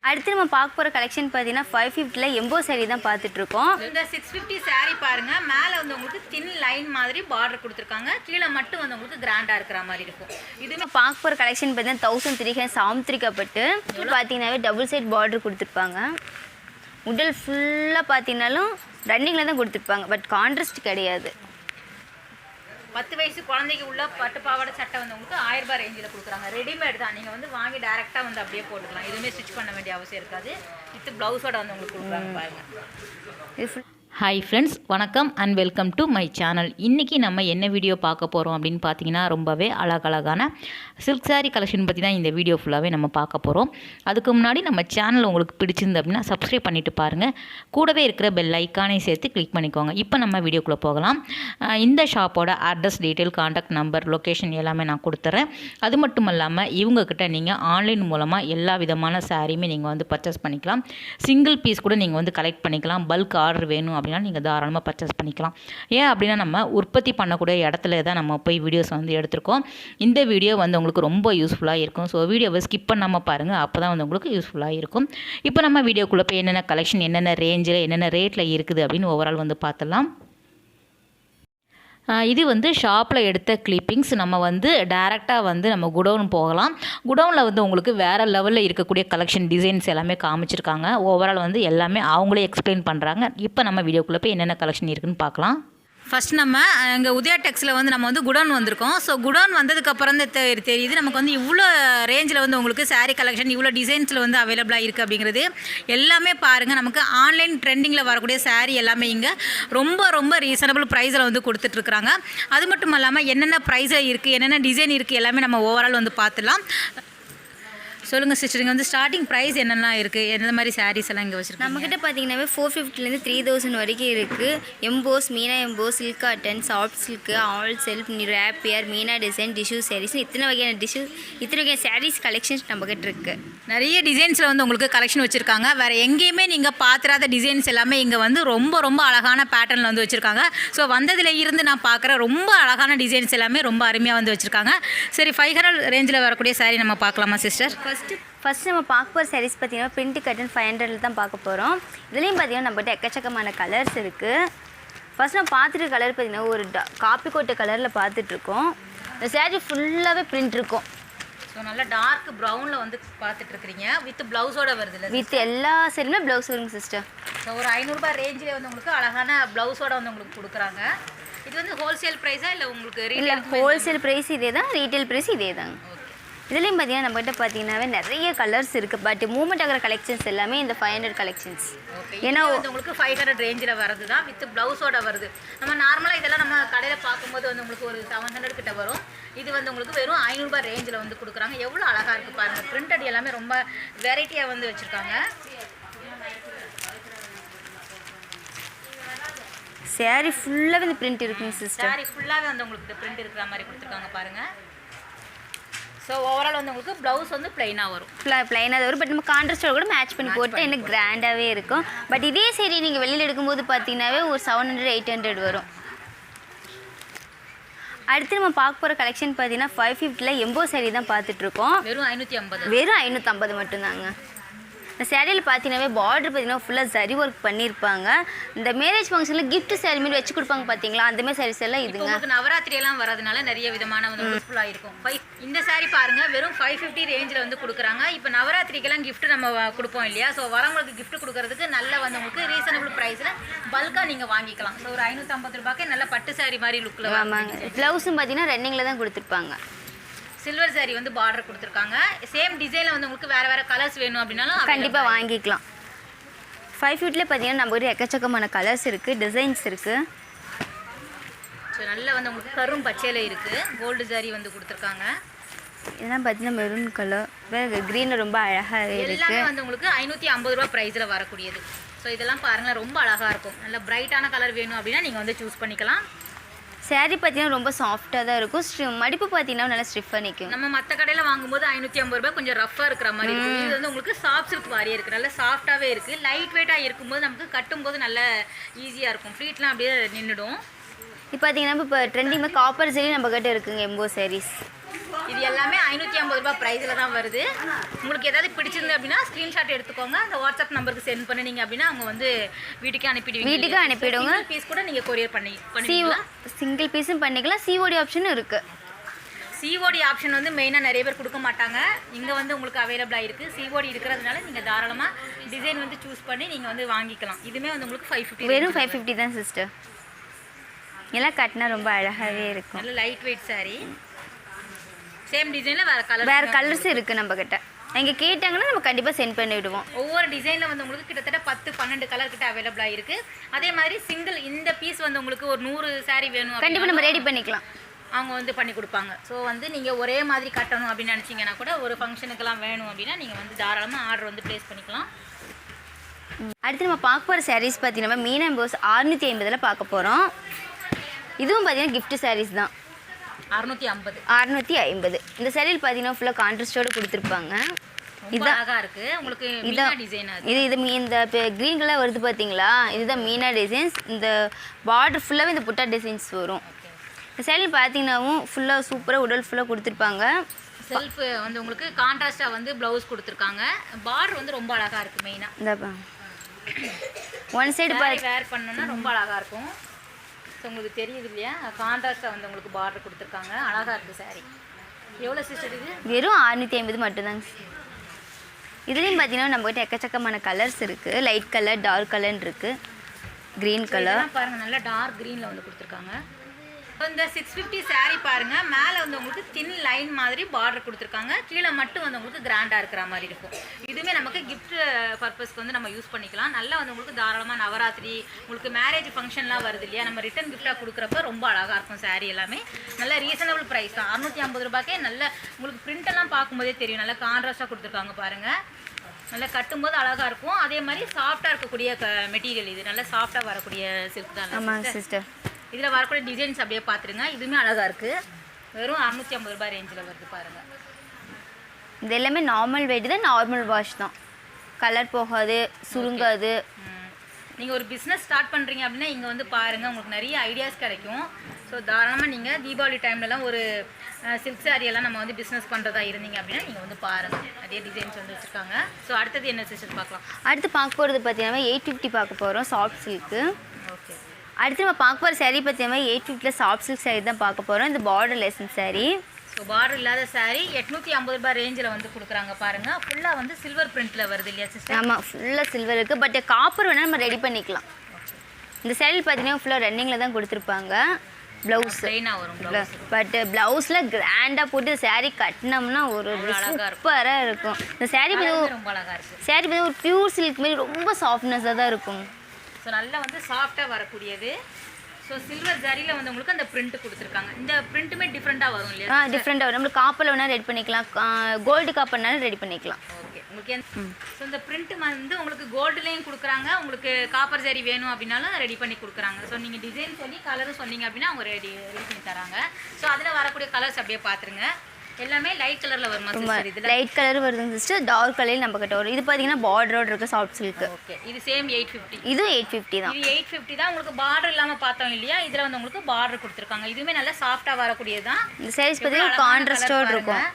அடுத்து நம்ம பார்க்க போகிற கலெக்ஷன் பார்த்தீங்கன்னா 550 எம்போ சாரீ தான் பார்த்துட்ருக்கோம். இந்த 650 சாரீ பாருங்கள். மேலே வந்து உங்களுக்கு தின் லைன் மாதிரி பார்டர் கொடுத்துருக்காங்க. கீழே மட்டும் வந்து உங்களுக்கு கிராண்டாக இருக்கிற மாதிரி இருக்கும். இதுவுமே பார்க்க போகிற கலெக்ஷன் பார்த்தீங்கன்னா 1300 சாமுத்திரிக்கப்பட்டு பார்த்தீங்கன்னாவே டபுள் சைட் பார்டர் கொடுத்துருப்பாங்க. உடல் ஃபுல்லாக பார்த்தீங்கன்னாலும் ரன்னிங்கில் தான் கொடுத்துருப்பாங்க. பட் கான்ட்ராஸ்ட் கிடையாது. 10 வயசு குழந்தைக்கு உள்ள பட்டு பாவாடை சட்டை வந்து உங்களுக்கு 1000 ரூபாய் ரேஞ்சில் கொடுக்குறாங்க. ரெடிமேட் தான். நீங்கள் வந்து வாங்கி டேரெக்டாக வந்து அப்படியே போட்டுக்கலாம். எதுவுமே ஸ்டிச் பண்ண வேண்டிய அவசியம் இருக்காது. வித் ப்ளவுஸோட வந்து உங்களுக்கு கொடுக்குறாங்க பாருங்கள். ஹாய் ஃப்ரெண்ட்ஸ், வணக்கம் and welcome to my channel. இன்றைக்கி நம்ம என்ன வீடியோ பார்க்க போகிறோம் அப்படின்னு பார்த்தீங்கன்னா ரொம்பவே அழகழகான சில்க் சாரீ கலெக்ஷன் பற்றி தான் இந்த வீடியோ ஃபுல்லாகவே நம்ம பார்க்க போகிறோம். அதுக்கு முன்னாடி நம்ம சேனல் உங்களுக்கு பிடிச்சிருந்து அப்படின்னா சப்ஸ்கிரைப் பண்ணிவிட்டு பாருங்கள். கூடவே இருக்கிற பெல் ஐக்கானை சேர்த்து கிளிக் பண்ணிக்கோங்க. இப்போ நம்ம வீடியோக்குள்ளே போகலாம். இந்த ஷாப்போட address, detail, contact number, location எல்லாமே நான் கொடுத்துட்றேன். அது மட்டும் இல்லாமல் இவங்கக்கிட்ட நீங்கள் ஆன்லைன் மூலமாக எல்லா விதமான சாரியுமே நீங்கள் வந்து பர்ச்சேஸ் பண்ணிக்கலாம். சிங்கிள் பீஸ் கூட நீங்கள் வந்து கலெக்ட் பண்ணிக்கலாம். பல்க் ஆர்டர் வேணும் அப்படின்னா நீங்கள் தாராளமாக பர்ச்சேஸ் பண்ணிக்கலாம். ஏன் அப்படின்னா நம்ம உற்பத்தி பண்ணக்கூடிய இடத்துல தான் நம்ம போய் வீடியோஸ் வந்து எடுத்திருக்கோம். இந்த வீடியோ வந்து உங்களுக்கு ரொம்ப யூஸ்ஃபுல்லாக இருக்கும். ஸோ வீடியோவை ஸ்கிப் பண்ணாமல் பாருங்கள். அப்போ தான் வந்து உங்களுக்கு யூஸ்ஃபுல்லாக இருக்கும். இப்போ நம்ம வீடியோக்குள்ளே போய் என்னென்ன கலெக்ஷன், என்னென்ன ரேஞ்சில், என்னென்ன ரேட்டில் இருக்குது அப்படின்னு ஓவரால் வந்து பார்த்துடலாம். இது வந்து ஷாப்பில் எடுத்த கிளிப்பிங்ஸ். நம்ம வந்து டைரெக்டாக வந்து நம்ம குடவுன் போகலாம். குடவுனில் வந்து உங்களுக்கு வேறு லெவலில் இருக்கக்கூடிய கலெக்ஷன் டிசைன்ஸ் எல்லாமே காமிச்சிருக்காங்க. ஓவரால் வந்து எல்லாமே அவங்களே எக்ஸ்பிளைன் பண்ணுறாங்க. இப்போ நம்ம வீடியோக்குள்ளே போய் என்னென்ன கலெக்ஷன் இருக்குதுன்னு பார்க்கலாம். ஃபஸ்ட் நம்ம இங்கே உதயா டெக்ஸில் வந்து நம்ம வந்து குடோன் வந்திருக்கோம். ஸோ குடோன் வந்ததுக்கப்புறம் தான் தெரியுது நமக்கு வந்து இவ்வளோ ரேஞ்சில் வந்து உங்களுக்கு சாரீ கலெக்ஷன் இவ்வளோ டிசைன்ஸில் வந்து அவைலபிளாக இருக்குது அப்படிங்கிறது. எல்லாமே பாருங்கள், நமக்கு ஆன்லைன் ட்ரெண்டிங்கில் வரக்கூடிய சாரீ எல்லாமே இங்கே ரொம்ப ரொம்ப ரீசனபிள் ப்ரைஸில் வந்து கொடுத்துட்ருக்குறாங்க. அது மட்டும் இல்லாமல் என்னென்ன ப்ரைஸில் இருக்குது, என்னென்ன டிசைன் இருக்குது எல்லாமே நம்ம ஓவரால் வந்து பார்த்துலாம். சொல்லுங்கள் சிஸ்டர், இங்கே வந்து ஸ்டார்டிங் ப்ரைஸ் என்னெல்லாம் இருக்குது, எந்த மாதிரி சாரீஸ் எல்லாம் இங்கே வச்சுருக்கோம்? நம்மக்கிட்ட பார்த்தீங்கன்னாவே 450 3000 வரைக்கும் இருக்குது. Emboss, Meena emboss, silk cotton, soft silk, all self, rapier, Meena design, tissue sarees, இத்தனை வகையான சாரீஸ் கலெக்ஷன்ஸ் நம்மக்கிட்ட இருக்குது. நிறைய டிசைன்ஸில் வந்து உங்களுக்கு கலெக்ஷன் வச்சுருக்காங்க. வேறு எங்கேயுமே நீங்கள் பார்த்துறாத டிசைன்ஸ் எல்லாமே இங்கே வந்து ரொம்ப ரொம்ப அழகான பேட்டர்னில் வந்து வச்சுருக்காங்க. ஸோ வந்ததில் இருந்து நான் பார்க்குற ரொம்ப அழகான டிசைன்ஸ் எல்லாமே ரொம்ப அருமையாக வந்து வச்சுருக்காங்க. சரி, 500 ரேஞ்சில் வரக்கூடிய சாரீ நம்ம பார்க்கலாமா சிஸ்டர்? ஃபஸ்ட்டு நம்ம பார்க்க போகிற சாரீஸ் பார்த்தீங்கன்னா பிரிண்ட் கட்டன் 500 தான் பார்க்க போகிறோம். இதுலேயும் பார்த்தீங்கன்னா நம்மகிட்ட எக்கச்சக்கமான கலர்ஸ் இருக்குது. ஃபஸ்ட் நம்ம பார்த்துட்டு கலர் பார்த்தீங்கன்னா ஒரு காப்பி கோட்டை கலரில் பார்த்துட்ருக்கோம். இந்த சாரீ ஃபுல்லாகவே பிரிண்ட் இருக்கும். ஸோ நல்லா டார்க் ப்ரௌனில் வந்து பார்த்துட்ருக்குறீங்க. வித் ப்ளவுஸோட வருது இல்லை? வித் எல்லா சாரியுமே ப்ளவுஸ் வருங்க சிஸ்டர். ஸோ ஒரு 500 ரூபாய் ரேஞ்சில் வந்து உங்களுக்கு அழகான ப்ளவுஸோட வந்து உங்களுக்கு கொடுக்குறாங்க. இது வந்து ஹோல்சேல் ப்ரைஸா இல்லை உங்களுக்கு? இல்லை, ஹோல்சேல் ப்ரைஸ் இதே தான், ரீட்டைல் ப்ரைஸ் இதே தாங்க. இதுலேயும் பார்த்தீங்கன்னா நம்மகிட்ட பார்த்தீங்கன்னாவே நிறைய கலர்ஸ் இருக்குது. பட் மூவ்மெண்ட் ஆகிற கலெக்ஷன்ஸ் எல்லாமே இந்த 500 கலெக்ஷன்ஸ். ஏன்னா உங்களுக்கு 500 ரேஞ்சில் வருது தான், வித் ப்ளவுஸோட வருது. நம்ம நார்மலாக இதெல்லாம் நம்ம கடையில் பார்க்கும்போது வந்து உங்களுக்கு ஒரு 700 கிட்ட வரும். இது வந்து உங்களுக்கு வெறும் 500 ரூபாய் ரேஞ்சில் வந்து கொடுக்குறாங்க. எவ்வளோ அழகாக இருக்குது பாருங்கள். பிரிண்டட் எல்லாமே ரொம்ப வெரைட்டியாக வந்து வச்சுருக்காங்க. சாரீ ஃபுல்லாகவே இந்த பிரிண்ட் இருக்குங்க சிஸ்டர். சாரீ ஃபுல்லாகவே வந்து உங்களுக்கு பிரிண்ட் இருக்கிற மாதிரி கொடுத்துருக்காங்க பாருங்கள். ஸோ ஓவரால் வந்து உங்களுக்கு ப்ளவுஸ் வந்து ப்ளைனாக வரும். ப்ளைனாக வரும். பட் நம்ம கான்ட்ராஸ்டோட கூட மேட்ச் பண்ணி போட்டு இன்னும் கிராண்டாகவே இருக்கும். பட் இதே சரி நீங்கள் வெளியில் எடுக்கும்போது பார்த்தீங்கன்னாவே ஒரு 700 800 வரும். அடுத்து நம்ம பார்க்க போகிற கலெக்ஷன் பார்த்தீங்கன்னா 550 எம்போ சாரீ தான் பார்த்துட்ருக்கோம். வெறும் 550. வெறும் 550 மட்டும்தாங்க. இந்த சேரீயில் பார்த்தீங்கன்னாவே பார்டர் பார்த்தீங்கன்னா ஃபுல்லாக ஜரி ஒர்க் பண்ணியிருப்பாங்க. இந்த மேரேஜ் ஃபங்க்ஷனில் கிஃப்ட் சாரீ மாதிரி வச்சு கொடுப்பாங்க பார்த்தீங்களா, அந்தமாதிரி சாரீஸ் எல்லாம் இதுங்க. உங்களுக்கு நவராத்திரி எல்லாம் வரதுனால நிறைய விதமான வந்து யூஸ்ஃபுல்லாக இருக்கும். இந்த சாரீ பாருங்கள், வெறும் 550 ரேஞ்சில் வந்து கொடுக்குறாங்க. இப்போ நவராத்திரிக்கெல்லாம் கிஃப்ட் நம்ம கொடுப்போம் இல்லையா? ஸோ வரவங்களுக்கு கிஃப்ட் கொடுக்கறதுக்கு நல்ல வந்து உங்களுக்கு ரீசனபிள் ப்ரைஸில் பல்காக நீங்கள் வாங்கிக்கலாம். ஸோ ஒரு 550 ரூபாய்க்கு நல்ல பட்டு சாரீ மாதிரி லுக்கில். ஆமாங்க. ப்ளவுஸும் பார்த்தீங்கன்னா ரன்னிங்கில் தான் கொடுத்துருப்பாங்க. சில்வர் சாரீ வந்து பார்டர் கொடுத்துருக்காங்க. சேம் டிசைனில் வந்து உங்களுக்கு வேறு வேறு கலர்ஸ் வேணும் அப்படின்னாலும் கண்டிப்பாக வாங்கிக்கலாம். 550 பார்த்தீங்கன்னா நம்மகிட்ட எக்கச்சக்கமான கலர்ஸ் இருக்குது, டிசைன்ஸ் இருக்குது. ஸோ நல்லா வந்து உங்களுக்கு கரும் பச்சையில் இருக்குது. கோல்டு சாரீ வந்து கொடுத்துருக்காங்க. இதெல்லாம் பார்த்தீங்கன்னா மெரூன் கலர், க்ரீனில் ரொம்ப அழகாக இருக்குது. எல்லாமே வந்து உங்களுக்கு 550 ரூபா ப்ரைஸில் வரக்கூடியது. ஸோ இதெல்லாம் பாருங்கள், ரொம்ப அழகாக இருக்கும். நல்ல பிரைட்டான கலர் வேணும் அப்படின்னா நீங்கள் வந்து சூஸ் பண்ணிக்கலாம். சாரீ பார்த்தீங்கன்னா ரொம்ப சாஃப்டாக தான் இருக்கும். மடிப்பு பார்த்தீங்கன்னா நல்லா ஸ்டிஃபாக நிற்கும். நம்ம மற்ற கடையில் வாங்கும்போது 550 ரூபாய் கொஞ்சம் ரஃபாக இருக்கிற மாதிரி இருக்கும். இது வந்து உங்களுக்கு சாஃப்ட் சில்க் மாதிரியே இருக்குது. நல்லா சாஃப்டாகவே இருக்குது. லைட் வெயிட்டாக இருக்கும்போது நமக்கு கட்டும்போது நல்ல ஈஸியாக இருக்கும். ஃப்ளீட்லாம் அப்படியே நின்றுடும். இப்போ பார்த்தீங்கன்னா இப்போ ட்ரெண்டிங் காப்பர் சாரீ நம்ம கிட்ட இருக்குங்க எம்போ சாரீஸ். இது எல்லாமே 550 ரூபாய் ப்ரைஸில் தான் வருது. உங்களுக்கு ஏதாவது பிடிச்சிருந்து அப்படின்னா ஸ்க்ரீன்ஷாட் எடுத்துக்கோங்க. அந்த வாட்ஸ்அப் நம்பருக்கு சென்ட் பண்ணினீங்க அப்படின்னா அவங்க வந்து வீட்டுக்கு அனுப்பிடுங்க. பீஸ் கூட நீங்கள் கொரியர் பண்ணிக்கலாம். சிங்கிள் பீஸும் பண்ணிக்கலாம். சிஓடி ஆப்ஷனும் இருக்குது. சிஓடி ஆப்ஷன் வந்து மெயினாக நிறைய பேர் கொடுக்க மாட்டாங்க. இங்கே வந்து உங்களுக்கு அவைலபிளாக இருக்குது. சிஓடி இருக்கிறதுனால நீங்கள் தாராளமாக டிசைன் வந்து சூஸ் பண்ணி நீங்கள் வந்து வாங்கிக்கலாம். இதுவுமே வந்து உங்களுக்கு 550, வெறும் 550 தான் சிஸ்டர். எல்லாம் கட்டினா ரொம்ப அழகாகவே இருக்கும். நல்ல லைட் வெயிட் சாரீ. சேம் டிசைனில் வேறு கலர்ஸ் இருக்குது நம்மக்கிட்ட. இங்கே கேட்டாங்கன்னா நம்ம கண்டிப்பாக சென்ட் பண்ணி விடுவோம். ஒவ்வொரு டிசைனில் வந்து உங்களுக்கு கிட்டத்தட்ட 10-12 கலர் கிட்ட அவைலபிளாக இருக்குது. அதே மாதிரி சிங்கிள் இந்த பீஸ் வந்து உங்களுக்கு ஒரு 100 சாரீ வேணும் கண்டிப்பாக நம்ம ரெடி பண்ணிக்கலாம். அவங்க வந்து பண்ணி கொடுப்பாங்க. ஸோ வந்து நீங்கள் ஒரே மாதிரி கட்டணும் அப்படின்னு நினச்சிங்கன்னா கூட ஒரு ஃபங்க்ஷனுக்கெல்லாம் வேணும் அப்படின்னா நீங்கள் வந்து தாராளமாக ஆர்டர் வந்து ப்ளேஸ் பண்ணிக்கலாம். அடுத்து நம்ம பார்க்க போகிற சாரீஸ் பார்த்தீங்கன்னா மீனா எம்போஸ் 650 பார்க்க போகிறோம். இதுவும் பார்த்தீங்கன்னா கிஃப்ட் சாரீஸ் தான். 650. இந்த சாரியில் பார்த்தீங்கன்னா ஃபுல்லாக கான்ட்ராஸ்டோடு கொடுத்துருப்பாங்க. இதுதான் அழகாக இருக்குது. உங்களுக்கு இதான் டிசைன். இது இந்த க்ரீன் கலர் வருது பார்த்தீங்களா, இதுதான் மீனா டிசைன்ஸ். இந்த பார்டர் ஃபுல்லாகவே இந்த புட்டா டிசைன்ஸ் வரும். இந்த சேரீ பார்த்தீங்கன்னாவும் ஃபுல்லாக சூப்பராக உடல் ஃபுல்லாக கொடுத்துருப்பாங்க. செல்ஃப் வந்து உங்களுக்கு கான்ட்ராஸ்டாக வந்து ப்ளவுஸ் கொடுத்துருக்காங்க. பார்டர் வந்து ரொம்ப அழகாக இருக்குது. மெயினாக இந்த ஒன் சைடு வேர் பண்ணோன்னா ரொம்ப அழகாக இருக்கும். ஸோ உங்களுக்கு தெரியுது இல்லையா, கான்ட்ராஸ்டாக வந்து உங்களுக்கு பார்டர் கொடுத்துருக்காங்க. அழகாக இருக்குது சாரீ. எவ்வளோ சிஸ்டர் இது? வெறும் 650 மட்டும்தாங்க. இதுலேயும் பார்த்தீங்கன்னா நம்மகிட்ட எக்கச்சக்கமான கலர்ஸ் இருக்குது. லைட் கலர், டார்க் கலர்னு இருக்குது. க்ரீன் கலர் பாருங்கள், நல்லா டார்க் க்ரீனில் வந்து கொடுத்துருக்காங்க. இந்த 650 சாரீ பாருங்கள், மேலே வந்து உங்களுக்கு தின் லைன் மாதிரி பார்டர் கொடுத்துருக்காங்க. கீழே மட்டும் வந்து உங்களுக்கு கிராண்டாக இருக்கிற மாதிரி இருக்கும். இதுவுமே நமக்கு கிஃப்ட் பர்பஸ்க்கு வந்து நம்ம யூஸ் பண்ணிக்கலாம். நல்லா வந்து உங்களுக்கு தாராளமாக நவராத்திரி, உங்களுக்கு மேரேஜ் ஃபங்க்ஷன்லாம் வருது இல்லையா, நம்ம ரிட்டன் கிஃப்டாக கொடுக்குறப்ப ரொம்ப அழகாக இருக்கும் சாரீ எல்லாமே. நல்ல ரீசனபிள் ப்ரைஸ் தான். 650 ரூபாய்க்கே நல்ல உங்களுக்கு பிரிண்டெல்லாம் பார்க்கும்போதே தெரியும். நல்லா கான்ட்ராஸ்டாக கொடுத்துருக்காங்க பாருங்கள். நல்லா கட்டும்போது அழகாக இருக்கும். அதே மாதிரி சாஃப்டாக இருக்கக்கூடிய மெட்டீரியல். இது நல்லா சாஃப்டாக வரக்கூடிய சில்க் தான். ஆமாங்க சிஸ்டர். இதில் வரக்கூடிய டிசைன்ஸ் அப்படியே பார்த்துருங்க. இதுவுமே அழகாக இருக்குது. வெறும் 650 ரூபாய் ரேஞ்சில் வருது பாருங்கள். இது எல்லாமே நார்மல் வெயிட் தான், நார்மல் வாஷ் தான். கலர் போகாது, சுருங்காது. நீங்கள் ஒரு பிஸ்னஸ் ஸ்டார்ட் பண்ணுறீங்க அப்படின்னா இங்கே வந்து பாருங்கள், உங்களுக்கு நிறைய ஐடியாஸ் கிடைக்கும். ஸோ தாராளமாக நீங்கள் தீபாவளி டைம்லலாம் ஒரு சில்க் சாரியெல்லாம் நம்ம வந்து பிஸ்னஸ் பண்ணுறதா இருந்தீங்க அப்படின்னா நீங்கள் வந்து பாருங்கள், நிறைய டிசைன்ஸ் வந்து வச்சுருக்காங்க. ஸோ அடுத்தது என்ன சிஸ்டர் பார்க்கலாம்? அடுத்து பார்க்க போகிறது பார்த்தீங்கன்னா 850 பார்க்க போகிறோம், சாஃப்ட் சில்க்கு. ஓகே. அடுத்து நம்ம பார்க்க போகிற சாரீ பார்த்தீங்கன்னா 850 சாஃப்ட் சில்க் சாரீ தான் பார்க்க போகிறோம். இந்த border lesson sari. So border இல்லாத சாரீ 850 ரூபாய் ரேஞ்சில் வந்து கொடுக்குறாங்க பாருங்கள். ஃபுல்லாக வந்து சில்வர் பிரிண்ட்டில் வருது இல்லையா சிஸ்டர்? ஆமாம், ஃபுல்லாக சில்வர் இருக்குது. பட் காப்பர் வேணால் நம்ம ரெடி பண்ணிக்கலாம். இந்த சாரீ பார்த்தீங்கன்னா ஃபுல்லாக ரன்னிங்கில் தான் கொடுத்துருப்பாங்க. ப்ளவுஸ் ப்ளைனாக வரும். பட் ப்ளவுஸில் கிராண்டாக போட்டு சாரீ கட்டினோம்னா ஒரு சூப்பராக இருக்கும். இந்த சாரீ ரொம்ப அழகாக இருக்குது. சாரீ பார்த்தீங்கன்னா ஒரு பியூர் சில்க் மாதிரி ரொம்ப சாஃப்ட்னஸாக தான் இருக்கும். ஸோ நல்லா வந்து சாஃப்டாக வரக்கூடியது. ஸோ சில்வர் ஜரியில் வந்து உங்களுக்கு அந்த பிரிண்ட் கொடுத்துருக்காங்க. இந்த பிரிண்ட்டுமே டிஃப்ரெண்ட்டாக வரும் இல்லையா? டிஃப்ரெண்ட்டாக வரும். நம்மளுக்கு காப்பரில் வேணால் ரெடி பண்ணிக்கலாம், கோல்டு காப்பர்னாலும் ரெடி பண்ணிக்கலாம். ஓகே. உங்களுக்கு ஸோ இந்த பிரிண்ட் வந்து உங்களுக்கு கோல்டுலேயும் கொடுக்குறாங்க. உங்களுக்கு காப்பர் ஜரி வேணும் அப்படின்னாலும் ரெடி பண்ணி கொடுக்குறாங்க. ஸோ நீங்கள் டிசைன் சொல்லி கலரும் சொன்னீங்க அப்படின்னா அவங்க ரெடி பண்ணி தராங்க. ஸோ அதில் வரக்கூடிய கலர்ஸ் அப்படியே பார்த்துருங்க. எல்லாமே லைட் கலரில் வருமா சிஸ்டர்? இதில் லைட் கலர் வருதுங்க சிஸ்டர். டார்க் கலரில் நம்ம கிட்ட வரும். இது பார்த்தீங்கன்னா பார்டரோட இருக்க சாஃப்ட் சில்க். ஓகே. இது சேம் 850. இதுவும் 850 தான். இது 850 தான். உங்களுக்கு பார்டர் இல்லாமல் பார்த்தோம் இல்லையா, இதில் வந்து உங்களுக்கு பார்டர் கொடுத்துருக்காங்க. இதுவுமே நல்லா சாஃப்டாக வரக்கூடியது தான். இந்த சாரீஸ் பார்த்தீங்கன்னா கான்ட்ராஸ்டோடு இருக்கும்.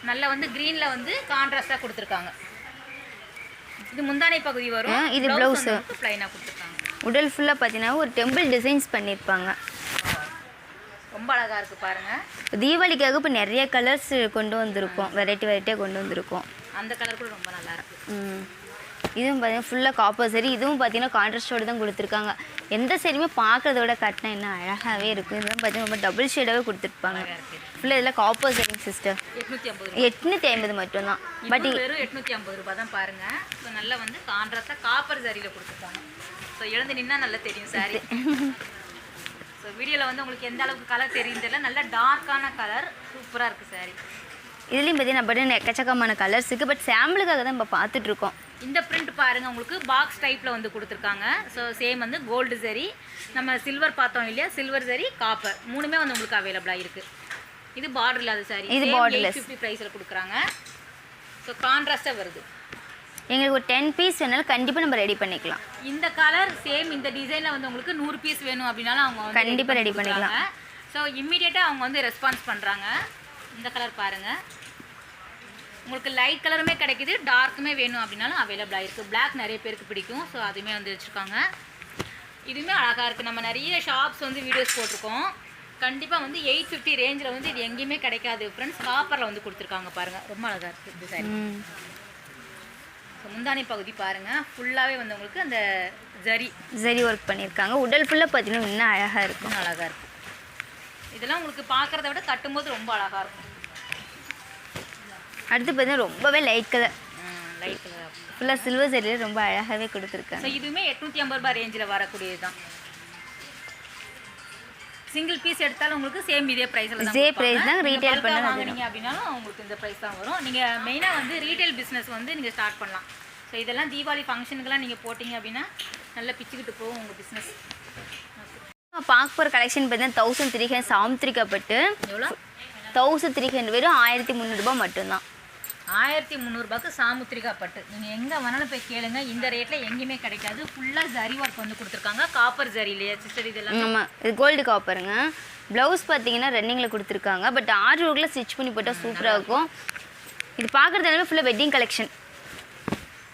நல்லா வந்து க்ரீனில் வந்து கான்ட்ராஸ்டாக கொடுத்துருக்காங்க. இது முந்தானை பகுதி வரும். இது ப்ளவுஸ் ப்ளைனாக கொடுத்துருக்காங்க. உடல் ஃபுல்லாக பார்த்தீங்கன்னா ஒரு டெம்பிள் டிசைன்ஸ் பண்ணியிருப்பாங்க. ரொம்ப அழகாக இருக்குது பாருங்கள். தீபாவளிக்காக இப்போ நிறைய கலர்ஸ் கொண்டு வந்திருக்கோம், வெரைட்டியாக கொண்டு வந்திருக்கோம். அந்த கலர் கூட ரொம்ப நல்லா இருக்குது. இதுவும் பார்த்தீங்கன்னா ஃபுல்லாக காப்பர் சரி. இதுவும் பார்த்தீங்கன்னா கான்ட்ராஸ்டோடு தான் கொடுத்துருக்காங்க. எந்த சரியுமே பார்க்குறத விட கட்டினா என்ன அழகாகவே இருக்கும். இதெல்லாம் பார்த்தீங்கன்னா ரொம்ப டபுள் ஷேடாகவே கொடுத்துருப்பாங்க. ஃபுல்லாக இதெல்லாம் காப்பர் சரிங்க சிஸ்டர். 850 மட்டும்தான். பட் வெறும் 850 ரூபாய் தான் பாருங்கள். ஸோ நல்லா வந்து கான்ட்ராஸ்டாக காப்பர் சரியில் கொடுத்துருக்காங்க. ஸோ எழுந்து நின்னா நல்லா தெரியும் சாரி. ஸோ வீடியோவில் வந்து உங்களுக்கு எந்த அளவுக்கு கலர் தெரியும் தெரியல. நல்லா டார்க்கான கலர், சூப்பராக இருக்குது சாரி. இதுலேயும் பார்த்தீங்கன்னா பட் எக்கச்சக்கமான கலர்ஸ் இருக்குது. பட் சாம்பிளுக்காக தான் நம்ம பார்த்துட்ருக்கோம். இந்த பிரிண்ட் பாருங்கள், உங்களுக்கு பாக்ஸ் டைப்பில் வந்து கொடுத்துருக்காங்க. ஸோ சேம் வந்து கோல்டு சரி, நம்ம சில்வர் பார்த்தோம் இல்லையா, சில்வர் சரி, காப்பர் மூணுமே வந்து உங்களுக்கு அவைலபிளாக இருக்குது. இது பார்டர் இல்லாத சாரி. இது பார்டர்லெஸ் 850 ப்ரைஸில் கொடுக்குறாங்க. ஸோ கான்ட்ராஸ்டாக வருது. எங்களுக்கு ஒரு 10 பீஸ் வேணாலும் கண்டிப்பாக நம்ம ரெடி பண்ணிக்கலாம். இந்த கலர் சேம் இந்த டிசைனில் வந்து உங்களுக்கு 100 பீஸ் வேணும் அப்படின்னாலும் அவங்க கண்டிப்பாக ரெடி பண்ணிக்கலாம். ஸோ இம்மிடியேட்டாக அவங்க வந்து ரெஸ்பான்ஸ் பண்ணுறாங்க. இந்த கலர் பாருங்கள், உங்களுக்கு லைட் கலருமே கிடைக்குது, டார்க்குமே வேணும் அப்படின்னாலும் அவைலபிளாக இருக்குது. பிளாக் நிறைய பேருக்கு பிடிக்கும், ஸோ அதுவுமே வந்து வச்சுருக்காங்க. இதுவுமே அழகாக இருக்குது. நம்ம நிறைய ஷாப்ஸ் வந்து வீடியோஸ் போட்டிருக்கோம். கண்டிப்பாக வந்து 850 ரேஞ்சில் வந்து இது எங்கேயுமே கிடைக்காது ஃப்ரெண்ட்ஸ். காப்பரில் வந்து கொடுத்துருக்காங்க பாருங்கள், ரொம்ப அழகாக இருக்குது இந்த சாரி. ஸோ முந்தானி பகுதி பாருங்கள், ஃபுல்லாகவே வந்து உங்களுக்கு அந்த ஜரி ஒர்க் பண்ணியிருக்காங்க. உடல் ஃபுல்லாக பார்த்தீங்கன்னா இன்னும் அழகாக இருக்கும். அழகாக இருக்குது. இதெல்லாம் உங்களுக்கு பார்க்குறத விட கட்டும்போது ரொம்ப அழகாக இருக்கும். அடுத்து பார்த்தீங்கன்னா ரொம்பவே லைட் கலர், லைட் கலர் ஃபுல்லாக சில்வர் சரியில் ரொம்ப அழகாகவே கொடுத்துருக்காங்க. ஸோ இதுவுமே 850 ரூபாய் ரேஞ்சில் வரக்கூடியது தான். சிங்கிள் பீஸ் எடுத்தாலும் உங்களுக்கு சேம் இதே ப்ரைஸில் தான். இதே ப்ரைஸ் தான் ரீட்டைல் பண்ண வாங்குனீங்க அப்படின்னாலும் உங்களுக்கு இந்த ப்ரைஸ் தான் வரும். நீங்கள் மெயினாக வந்து ரீட்டைல் பிஸ்னஸ் வந்து நீங்கள் ஸ்டார்ட் பண்ணலாம். ஸோ இதெல்லாம் தீபாவளி ஃபங்க்ஷனுக்கெல்லாம் நீங்கள் போட்டிங்க அப்படின்னா நல்லா பிச்சுக்கிட்டு போகும் உங்கள் பிஸ்னஸ். பார்க்க போகிற கலெக்ஷன் பார்த்தீங்கன்னா 1300 சாமுத்திரிக்கப்பட்டு எவ்வளோ? 1300 வெறும் 1300 ரூபாய் மட்டும்தான். 1300 சாமுத்திரிகா பட்டு. நீங்கள் எங்கே வேணாலும் போய் கேளுங்க, இந்த ரேட்டில் எங்கேயுமே கிடைக்காது. ஃபுல்லாக ஜரி ஒர்க் வந்து கொடுத்துருக்காங்க. காப்பர் ஜரி இல்லையா சிஸ்டர்? இதெல்லாம் ஆமாம், இது கோல்டு காப்பருங்க. ப்ளவுஸ் பார்த்தீங்கன்னா ரன்னிங்கில் கொடுத்துருக்காங்க. பட் ஆர்டர் ஒர்க்கில் ஸ்டிச் பண்ணி போட்டால் சூப்பராக இருக்கும். இது பார்க்குறது எல்லாமே ஃபுல்லாக வெட்டிங் கலெக்ஷன்.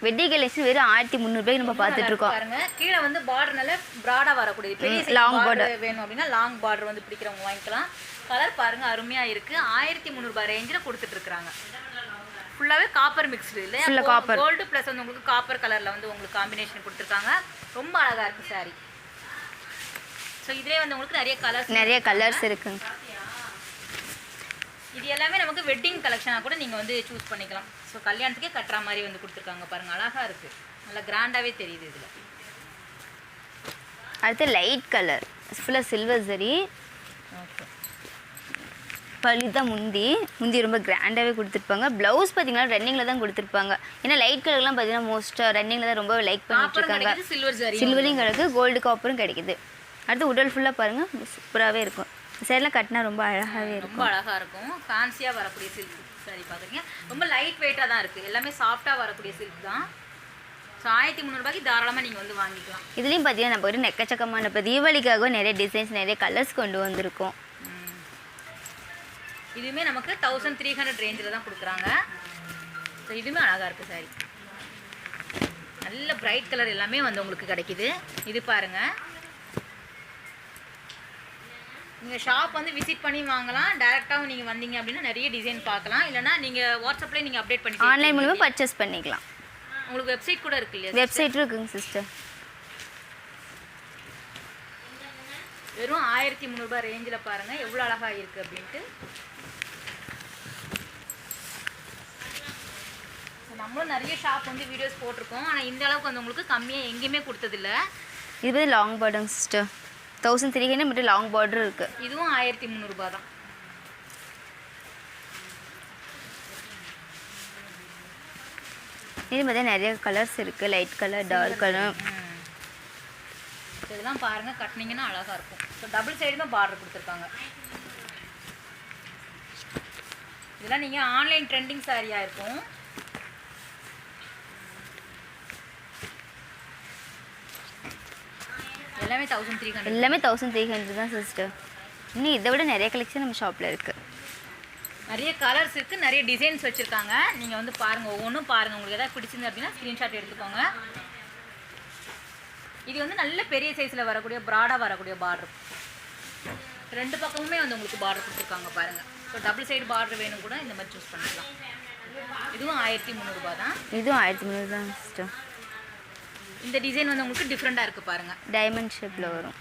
வெட்டிங் கலெக்ஷன் வெறும் 1300 நம்ம பார்த்துட்ருக்கோம். பாருங்க, கீழே வந்து பார்டர் நல்ல ப்ராடாக வரக்கூடியது. பெரிய லாங் பார்டர் வேணும் அப்படின்னா லாங் பார்டர் வந்து பிடிக்கிறவங்க வாங்கிக்கலாம். கலர் பாருங்க, அருமையாக இருக்குது. 1300 ரேஞ்சில் கொடுத்துட்ருக்குறாங்க. ஃபுல்லாகவே காப்பர் மிக்ஸ்டு இல்லை, ஃபுல்லாக காப்பர் கோல்டு ப்ளஸ் வந்து உங்களுக்கு காப்பர் கலரில் வந்து உங்களுக்கு காம்பினேஷன் கொடுத்துருக்காங்க. ரொம்ப அழகாக இருக்குது சாரி. ஸோ இதிலே வந்து உங்களுக்கு நிறைய கலர்ஸ் இருக்குங்க. இது எல்லாமே நமக்கு வெட்டிங் கலெக்ஷனாக கூட நீங்கள் வந்து சூஸ் பண்ணிக்கலாம். ஸோ கல்யாணத்துக்கே கட்டுற மாதிரி வந்து கொடுத்துருக்காங்க பாருங்கள், அழகாக இருக்குது. நல்லா கிராண்டாகவே தெரியுது இதில். அடுத்து லைட் கலர் ஃபுல்லாக சில்வர் சரி. ஓகே, பள்ளி தான் முந்தி ரொம்ப கிராண்டாகவே கொடுத்துருப்பாங்க. ப்ளவுஸ் பார்த்தீங்கன்னா ரன்னிங்கில் தான் கொடுத்துருப்பாங்க. ஏன்னா லைட் கலர்லாம் பார்த்தீங்கன்னா மோஸ்ட்டாக ரன்னிங்கில் தான் ரொம்ப லைக் பண்ணிட்டுருக்காங்க. சில்வரையும் கிடைக்குது, கோல்டு காப்பரும் கிடைக்குது. அடுத்து உடல் ஃபுல்லாக பாருங்கள், சூப்பராகவே இருக்கும். சைடெலாம் கட்டினா ரொம்ப அழகாகவே இருக்கும். ரொம்ப அழகாக இருக்கும். ஃபேன்சியாக வரக்கூடிய சில்க் சாரி பார்க்குறீங்க. ரொம்ப லைட் வெயிட்டாக தான் இருக்குது. எல்லாமே சாஃப்டாக வரக்கூடிய சில்க் தான். ஸோ 1300 தாராளமாக நீங்கள் வந்து வாங்கிக்கலாம். இதுலேயும் பார்த்தீங்கன்னா நம்ம ஒரு எக்கச்சக்கமான இப்போ தீபாவளிக்காக நிறைய டிசைன்ஸ் நிறைய கலர்ஸ் கொண்டு வந்திருக்கோம். இதுவுமே நமக்கு 1300 ரேஞ்சில் தான் கொடுக்குறாங்க. ஸோ இதுவுமே அழகாக இருக்குது சாரி. நல்ல பிரைட் கலர் எல்லாமே வந்து உங்களுக்கு கிடைக்கிது. இது பாருங்கள், நீங்கள் ஷாப் வந்து விசிட் பண்ணி வாங்கலாம். டேரெக்டாகவும் நீங்கள் வந்தீங்க அப்படின்னா நிறைய டிசைன் பார்க்கலாம். இல்லைனா நீங்கள் வாட்ஸ்அப்லேயே நீங்கள் அப்டேட் பண்ணி ஆன்லைன் மூலமாக பர்ச்சேஸ் பண்ணிக்கலாம். உங்களுக்கு வெப்சைட் கூட இருக்கு இல்லையா? வெப்சைட் இருக்குங்க சிஸ்டர். வெறும் 1300 ரேஞ்சில் பாருங்கள் எவ்வளோ அழகாக இருக்குது அப்படின்ட்டு. நம்மளும் நிறைய ஷாப் வந்து வீடியோஸ் போட்டிருக்கோம். ஆனால் இந்த அளவுக்கு வந்து உங்களுக்கு கம்மியாக எங்கேயுமே கொடுத்ததில்ல. இது வந்து லாங் பார்டர் சிஸ்டர். 1300 மட்டும் லாங் பார்டர் இருக்குது. இதுவும் 1300 தான். இது பார்த்தா நிறைய கலர்ஸ் இருக்குது, லைட் கலர், டார்க் கலர். இதெல்லாம் பாருங்கள், கட்டினீங்கன்னா அழகாக இருக்கும். ஸோ டபுள் சைடுமே பார்டர் கொடுத்துருக்காங்க. இதெல்லாம் நீங்கள் ஆன்லைன் ட்ரெண்டிங் சாரியாக இருக்கும். எல்லாமே 1300. எல்லாமே 1300 தான் சிஸ்டர். இன்னும் இதை விட நிறைய கலெக்ஷன் நம்ம ஷாப்பில் இருக்குது. நிறைய கலர்ஸ் இருக்குது, நிறைய டிசைன்ஸ் வச்சுருக்காங்க. நீங்கள் வந்து பாருங்கள், ஒவ்வொன்றும் பாருங்கள். உங்களுக்கு எதாவது பிடிச்சிருந்து அப்படின்னா ஸ்க்ரீன்ஷாட் எடுத்துக்கோங்க. இது வந்து நல்ல பெரிய சைஸில் வரக்கூடிய ப்ராடாக வரக்கூடிய பார்டர். ரெண்டு பக்கமுமே வந்து உங்களுக்கு பார்டர் கொடுத்துருக்காங்க பாருங்கள். ஸோ டபுள் சைடு பார்டர் வேணும் கூட இந்த மாதிரி சூஸ் பண்ணிக்கலாம். இதுவும் 1300 தான். இதுவும் 1300 தான் சிஸ்டர். இந்த டிசைன் வந்து உங்களுக்கு டிஃப்ரெண்ட்டாக இருக்குது பாருங்கள், டைமண்ட் ஷேப்பில் வரும்.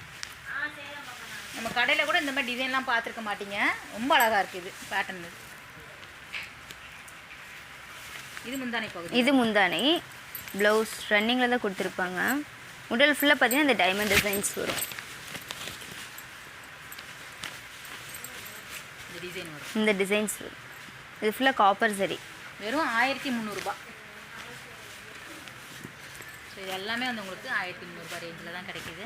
நம்ம கடையில் கூட இந்த மாதிரி டிசைன்லாம் பார்த்துருக்க மாட்டீங்க. ரொம்ப அழகாக இருக்குது இது பேட்டர்ன். இது முந்தானை பகுதி. இது முந்தானை. ப்ளவுஸ் ரன்னிங்கில் தான் கொடுத்துருப்பாங்க. உடல் ஃபுல்லாக பார்த்தீங்கன்னா இந்த டைமண்ட் டிசைன்ஸ் வரும். இந்த டிசைன்ஸ் வரும். இது ஃபுல்லாக காப்பர் சரி. வெறும் 1300. ஸோ இது எல்லாமே வந்து உங்களுக்கு 1300 ரேஞ்சில் தான் கிடைக்கிது.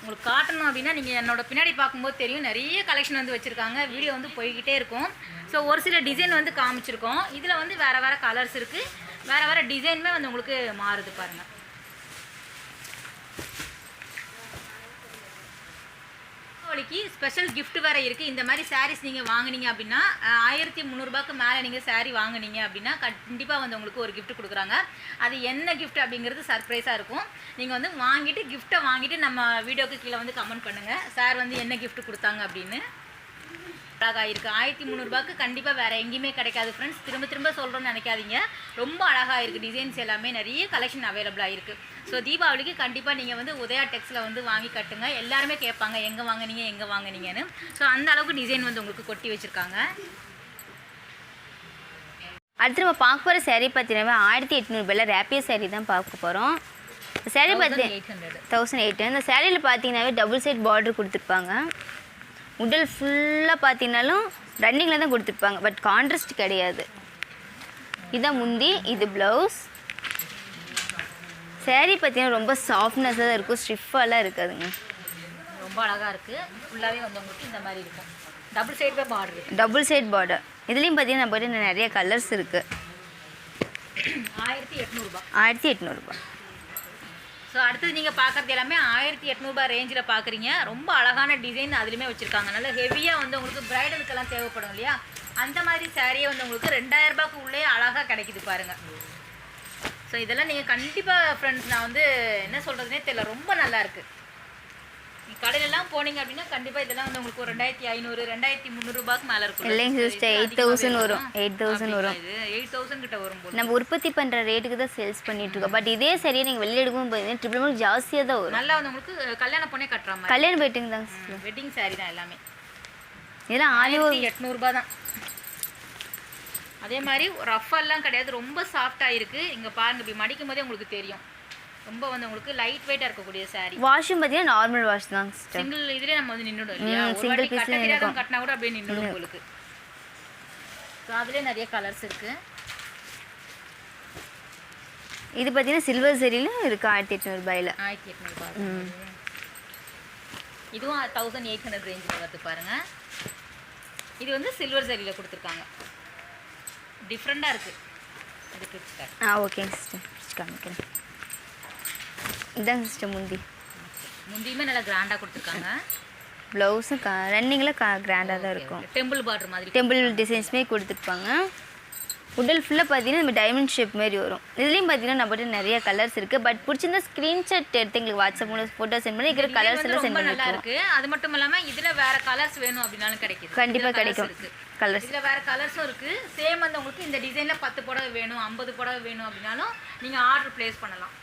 உங்களுக்கு காட்டணும் அப்படின்னா நீங்கள் என்னோட பின்னாடி பார்க்கும்போது தெரியும், நிறைய கலெக்ஷன் வந்து வச்சுருக்காங்க. வீடியோ வந்து போய்கிட்டே இருக்கும். ஸோ ஒரு சில டிசைன் வந்து காமிச்சிருக்கோம். இதில் வந்து வேறு வேறு கலர்ஸ் இருக்குது, வேறு வேறு டிசைனுமே வந்து உங்களுக்கு மாறுது பாருங்கள். தீபாவளிக்கு ஸ்பெஷல் gift வேறு இருக்குது. இந்த மாதிரி சாரீஸ் நீங்கள் வாங்குனீங்க அப்படின்னா 1300 மேலே நீங்கள் saree வாங்குனீங்க அப்படின்னா கண்டிப்பாக வந்து உங்களுக்கு ஒரு gift கொடுக்குறாங்க. அது என்ன gift அப்படிங்கிறது சர்ப்ரைஸாக இருக்கும். நீங்கள் வந்து வாங்கிட்டு கிஃப்ட்டை வாங்கிட்டு நம்ம வீடியோக்கு கீழே வந்து கமெண்ட் பண்ணுங்கள் சார் வந்து என்ன gift கொடுத்தாங்க அப்படின்னு. அழகாக இருக்குது. 1300 கண்டிப்பாக வேறு எங்கேயுமே கிடைக்காது ஃப்ரெண்ட்ஸ். திரும்ப திரும்ப சொல்கிறோன்னு நினைக்காதீங்க. ரொம்ப அழகாக இருக்குது. டிசைன்ஸ் எல்லாமே நிறைய கலெக்ஷன் அவைலபிளாக இருக்குது. ஸோ தீபாவளிக்கு கண்டிப்பாக நீங்கள் வந்து உதயா டெக்ஸில் வந்து வாங்கி கட்டுங்க. எல்லாருமே கேட்பாங்க எங்கே வாங்குனீங்கன்னு. ஸோ அந்த அளவுக்கு டிசைன் வந்து உங்களுக்கு கொட்டி வச்சுருக்காங்க. அடுத்து நம்ம பார்க்க போகிற saree பார்த்தீங்கன்னா 1800 ரேப்பியர் saree தான் பார்க்க போகிறோம். saree பார்த்தி 1800. இந்த சேரீயில் பார்த்தீங்கன்னாவே டபுள் சைட் பார்டர் கொடுத்துருப்பாங்க. உடல் ஃபுல்லாக பார்த்தீங்கன்னாலும் ரன்னிங்கில் தான் கொடுத்துருப்பாங்க. பட் கான்ட்ராஸ்ட் கிடையாது. இதுதான் முந்தி, இது ப்ளவுஸ். saree பார்த்தீங்கன்னா ரொம்ப சாஃப்ட்னஸாக தான் இருக்கும், ஸ்டிஃபாலாம் இருக்காதுங்க. ரொம்ப அழகாக இருக்குது. ஃபுல்லாகவே வந்து உங்களுக்கு இந்த மாதிரி இருக்கும். டபுள் சைடு பார்டர் இருக்குது. Double side border. இதுலேயும் பார்த்தீங்கன்னா நம்ம கிட்ட நிறைய கலர்ஸ் இருக்குது. 1800. 1800. ஸோ அடுத்தது நீங்கள் பார்க்குறது எல்லாமே 1800 ரேஞ்சில் பார்க்குறீங்க. ரொம்ப அழகான டிசைன் அதுலேயுமே வச்சுருக்காங்க. நல்ல ஹெவியாக வந்து உங்களுக்கு ப்ரைடலுக்கெல்லாம் தேவைப்படும் இல்லையா, அந்த மாதிரி சாரியே வந்து உங்களுக்கு 2000 உள்ளே அழகாக கிடைக்குது பாருங்கள். ஸோ இதெல்லாம் நீங்கள் கண்டிப்பாக ஃப்ரெண்ட்ஸ், நான் வந்து என்ன சொல்கிறதுனே தெரியல, ரொம்ப நல்லாயிருக்கு. கடையிலலாம் போனீங்க அப்படின்னா கண்டிப்பாக இதெல்லாம் வந்து உங்களுக்கு ஒரு 2500 2300 மேலே இருக்கும். இல்லைங்க சிஸ்டர், 8000 வரும். 8000 வரும். இது 8000 கிட்ட வரும்போது நம்ம உற்பத்தி பண்ணுற ரேட்டுக்கு தான் சேல்ஸ் பண்ணிட்டு இருக்கோம். பட் இதே சரியாக நீங்கள் வெளியே எடுக்கும் பார்த்தீங்கன்னா ட்ரிபிள் ஜாஸ்தியாக தான் வரும். நல்லா வந்து உங்களுக்கு கல்யாணம் பொண்ணே கட்டுற மாதிரி கல்யாணம் வெட்டிங் தான் சிஸ்டர். வெட்டிங் சாரி தான் எல்லாமே. இதெல்லாம் 1800 தான். அதே மாதிரி ரஃபெல்லாம் கிடையாது, ரொம்ப சாஃப்டாக இருக்குது. இங்கே பாருங்கள், இப்படி மடிக்கும் போதே உங்களுக்கு தெரியும். ரொம்ப வந்து உங்களுக்கு லைட் வெயிட்டாக இருக்கக்கூடிய சாரி. வாஷும் பார்த்தீங்கன்னா நார்மல் வாஷ் தான் சிஸ்டர். சிங்கிள் இதுலேயே நம்ம வந்து நின்றுடும் இல்லையா, சிங்கிள் பீஸ் கட்டினா கூட அப்படியே நின்றுடும் உங்களுக்கு. ஸோ அதுலேயே நிறைய கலர்ஸ் இருக்குது. இது பார்த்தீங்கன்னா சில்வர் சரியிலும் இருக்குது 1800 1800. இதுவும் 1800 ரேஞ்சில் வருது பாருங்கள். இது வந்து சில்வர் சரியில் கொடுத்துருக்காங்க. டிஃப்ரெண்ட்டாக இருக்குது. அது பிடிச்சிட்டாங்க. ஓகேங்க சிஸ்டர், பிடிச்சி காமிக்கிறேன். இதாங்க சிஸ்டர் முந்தியுமே நல்லா கிராண்டாக கொடுத்துருக்காங்க. ப்ளவுஸும் ரன்னிங்கில் கிராண்டாக தான் இருக்கும். டெம்பிள் பார்டர் மாதிரி டெம்பிள் டிசைன்ஸுமே கொடுத்துருப்பாங்க. உடல் ஃபுல்லாக பார்த்தீங்கன்னா நம்ம டைமண்ட் ஷேப் மாதிரி வரும். இதுலேயும் பார்த்தீங்கன்னா நம்மகிட்ட நிறைய கலர்ஸ் இருக்குது. பட் பிடிச்சிருந்தா ஸ்க்ரீன்ஷாட் எடுத்து எங்களுக்கு வாட்ஸ்அப் மூலம் ஃபோட்டோ சென்ட் பண்ணி இருக்கிற கலர்ஸ் எல்லாம் சென்ட் நல்லா இருக்குது. அது மட்டும் இல்லாமல் இதில் வேறு கலர்ஸ் வேணும் அப்படின்னாலும் கிடைக்குது. கண்டிப்பாக கிடைக்கும் கலர்ஸ். இதில் வேறு கலர்ஸும் இருக்குது. சேம் வந்து உங்களுக்கு இந்த டிசைனில் 10 புடவை வேணும், 50 புடவை வேணும் அப்படின்னாலும் நீங்கள் ஆர்டர் ப்ளேஸ் பண்ணலாம்.